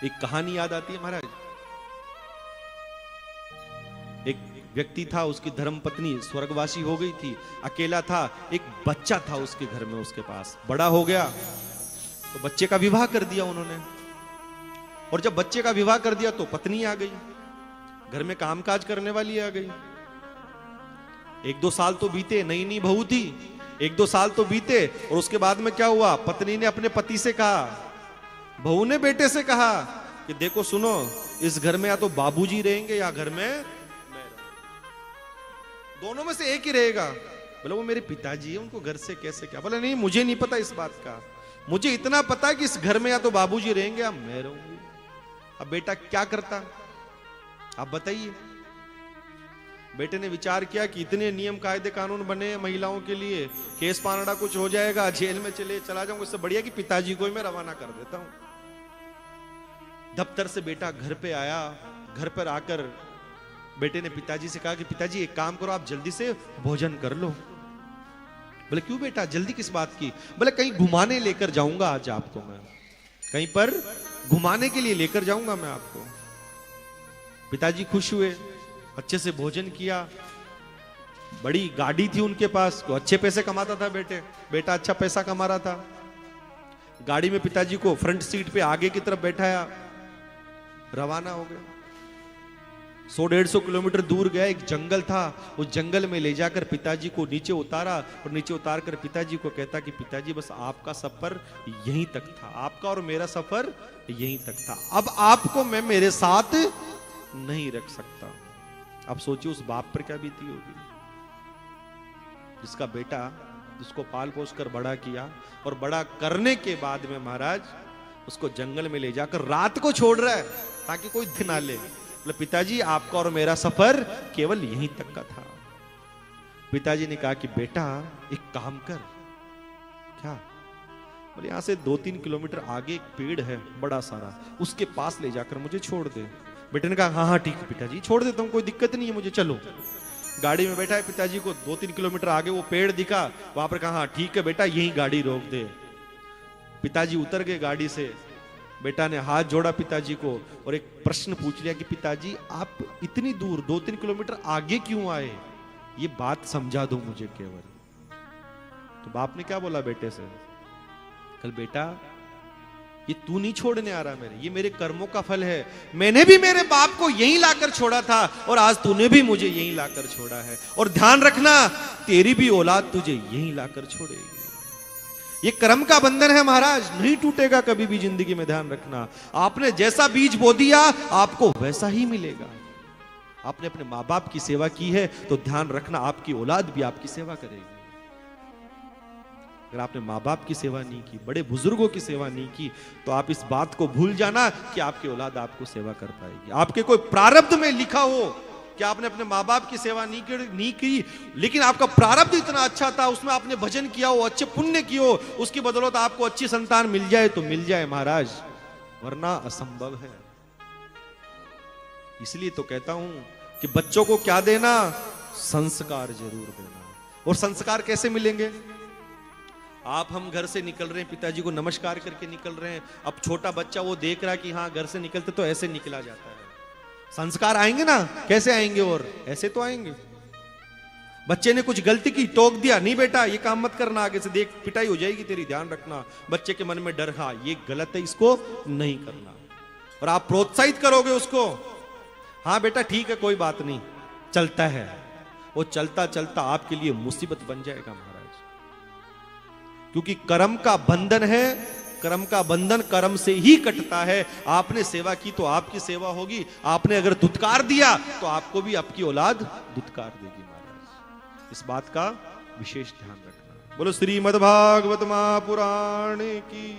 एक कहानी याद आती है महाराज। एक व्यक्ति था, उसकी धर्मपत्नी स्वर्गवासी हो गई थी, अकेला था, एक बच्चा था उसके घर में, उसके पास बड़ा हो गया तो बच्चे का विवाह कर दिया उन्होंने। और जब बच्चे का विवाह कर दिया तो पत्नी आ गई, घर में कामकाज करने वाली आ गई। 1-2 साल तो बीते, नई नई बहू थी, 1-2 साल तो बीते, और उसके बाद में क्या हुआ, पत्नी ने अपने पति से कहा, बहू ने बेटे से कहा कि देखो सुनो, इस घर में या तो बाबूजी रहेंगे या घर में मैं, दोनों में से एक ही रहेगा। बोले वो मेरे पिताजी है, उनको घर से कैसे क्या? बोले नहीं, मुझे नहीं पता इस बात का, मुझे इतना पता है कि इस घर में या तो बाबूजी रहेंगे या मैं रहूंगी। अब बेटा क्या करता, आप बताइए। बेटे ने विचार किया कि इतने नियम कायदे कानून बने महिलाओं के लिए, केस पानड़ा कुछ हो जाएगा, जेल में चला जाऊंगा, इससे बढ़िया कि पिताजी को ही मैं रवाना कर देता हूं। दफ्तर से बेटा घर पे आया, घर पर आकर बेटे ने पिताजी से कहा कि पिताजी एक काम करो, आप जल्दी से भोजन कर लो। बोले क्यों बेटा, जल्दी किस बात की? बोले कहीं घुमाने लेकर जाऊंगा आज आपको, मैं कहीं पर घुमाने के लिए लेकर जाऊंगा मैं आपको। पिताजी खुश हुए, अच्छे से भोजन किया, बड़ी गाड़ी थी उनके पास, तो अच्छे पैसे कमाता था बेटा अच्छा पैसा कमा रहा था। गाड़ी में पिताजी को फ्रंट सीट पे आगे की तरफ बैठाया, रवाना हो गया। 100-150 किलोमीटर दूर गया, एक जंगल था, उस जंगल में ले जाकर पिताजी को नीचे उतारा, और नीचे उतार कर पिताजी को कहता कि पिताजी बस आपका सफर यहीं तक था, आपका और मेरा सफर यहीं तक था, अब आपको मैं मेरे साथ नहीं रख सकता। अब सोचिए उस बाप पर क्या बीती होगी, जिसका बेटा जिसको पाल पोस कर बड़ा किया, और बड़ा करने के बाद में महाराज उसको जंगल में ले जाकर रात को छोड़ रहा है ताकि कोई दिन ना ले। बोले पिताजी आपका और मेरा सफर केवल यहीं तक का था। पिताजी ने कहा कि बेटा एक काम कर। क्या? बोले यहां से 2-3 किलोमीटर आगे एक पेड़ है बड़ा सारा, उसके पास ले जाकर मुझे छोड़ दे। बेटे ने कहा हाँ हाँ ठीक है पिताजी, छोड़ देता हूं, कोई दिक्कत नहीं है मुझे, चलो। गाड़ी में बैठा है, पिताजी को 2-3 किलोमीटर आगे वो पेड़ दिखा, वहां पर कहा हाँ ठीक है बेटा यहीं गाड़ी रोक दे। पिताजी उतर गए गाड़ी से, बेटा ने हाथ जोड़ा पिताजी को और एक प्रश्न पूछ लिया कि पिताजी आप इतनी दूर 2-3 किलोमीटर आगे क्यों आए, ये बात समझा दो मुझे केवल। तो बाप ने क्या बोला बेटे से, कल बेटा ये तू नहीं छोड़ने आ रहा मेरे, ये मेरे कर्मों का फल है, मैंने भी मेरे बाप को यहीं लाकर छोड़ा था और आज तूने भी मुझे यहीं लाकर छोड़ा है, और ध्यान रखना तेरी भी औलाद तुझे यहीं लाकर छोड़ेगी। ये कर्म का बंधन है महाराज, नहीं टूटेगा कभी भी जिंदगी में, ध्यान रखना। आपने जैसा बीज बो दिया आपको वैसा ही मिलेगा। आपने अपने माँ बाप की सेवा की है तो ध्यान रखना आपकी औलाद भी आपकी सेवा करेगी। अगर आपने माँ बाप की सेवा नहीं की, बड़े बुजुर्गों की सेवा नहीं की, तो आप इस बात को भूल जाना कि आपकी औलाद आपको सेवा कर पाएगी। आपके कोई प्रारब्ध में लिखा हो कि आपने अपने माँ बाप की सेवा नहीं की, लेकिन आपका प्रारब्ध इतना अच्छा था, उसमें आपने भजन किया हो, अच्छे पुण्य किए हो, उसकी बदौलत आपको अच्छी संतान मिल जाए तो मिल जाए महाराज, वरना असंभव है। इसलिए तो कहता हूं कि बच्चों को क्या देना, संस्कार जरूर देना। और संस्कार कैसे मिलेंगे? आप हम घर से निकल रहे हैं, पिताजी को नमस्कार करके निकल रहे हैं, अब छोटा बच्चा वो देख रहा है कि हाँ घर से निकलते तो ऐसे निकला जाता है। संस्कार आएंगे ना, कैसे आएंगे? और ऐसे तो आएंगे। बच्चे ने कुछ गलती की, टोक दिया, नहीं बेटा ये काम मत करना, आगे से देख पिटाई हो जाएगी तेरी, ध्यान रखना। बच्चे के मन में डर, हाँ ये गलत है, इसको नहीं करना, और आप प्रोत्साहित करोगे उसको, हाँ बेटा ठीक है कोई बात नहीं, चलता है, वो चलता चलता आपके लिए मुसीबत बन जाएगा महाराज। क्योंकि कर्म का बंधन है, कर्म का बंधन कर्म से ही कटता है। आपने सेवा की तो आपकी सेवा होगी, आपने अगर दुत्कार दिया तो आपको भी आपकी औलाद दुत्कार देगी महाराज। इस बात का विशेष ध्यान रखना। बोलो श्रीमद् भागवत महापुराण की।